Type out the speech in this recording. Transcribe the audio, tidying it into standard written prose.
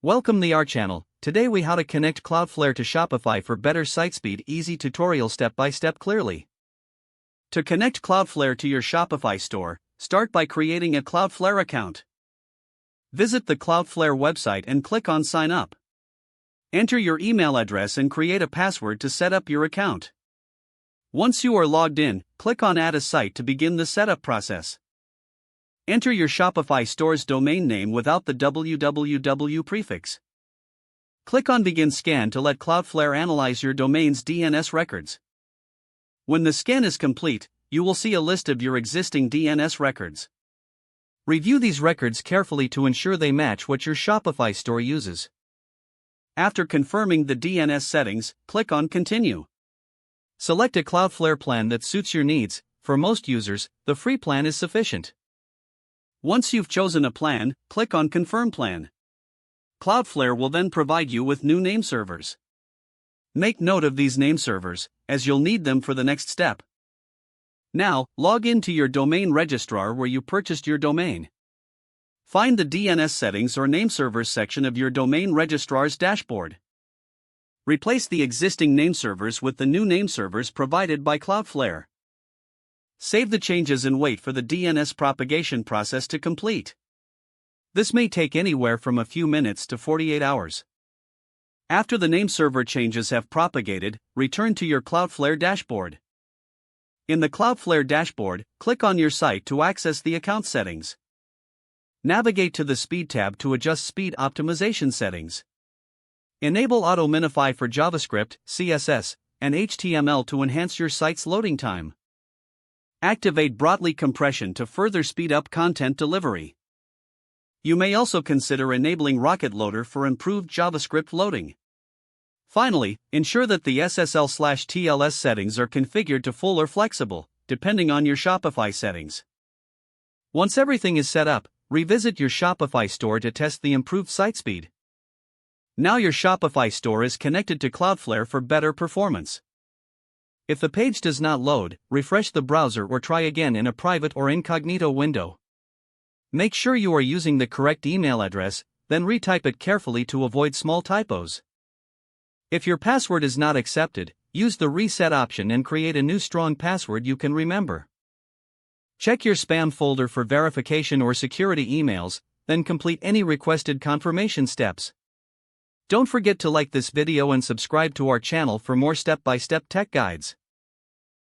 Welcome to our channel. Today we how to connect Cloudflare to Shopify for better site speed. Easy tutorial step by step clearly. To connect Cloudflare to your Shopify store, start by creating a Cloudflare account. Visit the Cloudflare website and click on Sign Up. Enter your email address and create a password to set up your account. Once you are logged in, click on Add a Site to begin the setup process. Enter your Shopify store's domain name without the www prefix. Click on Begin Scan to let Cloudflare analyze your domain's DNS records. When the scan is complete, you will see a list of your existing DNS records. Review these records carefully to ensure they match what your Shopify store uses. After confirming the DNS settings, click on Continue. Select a Cloudflare plan that suits your needs. For most users, the free plan is sufficient. Once you've chosen a plan, click on Confirm Plan. Cloudflare will then provide you with new name servers. Make note of these name servers, as you'll need them for the next step. Now, log into your domain registrar where you purchased your domain. Find the DNS settings or name servers section of your domain registrar's dashboard. Replace the existing name servers with the new name servers provided by Cloudflare. Save the changes and wait for the DNS propagation process to complete. This may take anywhere from a few minutes to 48 hours. After the name server changes have propagated, return to your Cloudflare dashboard. In the Cloudflare dashboard, click on your site to access the account settings. Navigate to the Speed tab to adjust speed optimization settings. Enable Auto Minify for JavaScript, CSS, and HTML to enhance your site's loading time. Activate Brotli compression to further speed up content delivery. You may also consider enabling Rocket Loader for improved JavaScript loading. Finally, ensure that the SSL/TLS settings are configured to full or flexible, depending on your Shopify settings. Once everything is set up, revisit your Shopify store to test the improved site speed. Now your Shopify store is connected to Cloudflare for better performance. If the page does not load, refresh the browser or try again in a private or incognito window. Make sure you are using the correct email address, then retype it carefully to avoid small typos. If your password is not accepted, use the reset option and create a new strong password you can remember. Check your spam folder for verification or security emails, then complete any requested confirmation steps. Don't forget to like this video and subscribe to our channel for more step-by-step tech guides.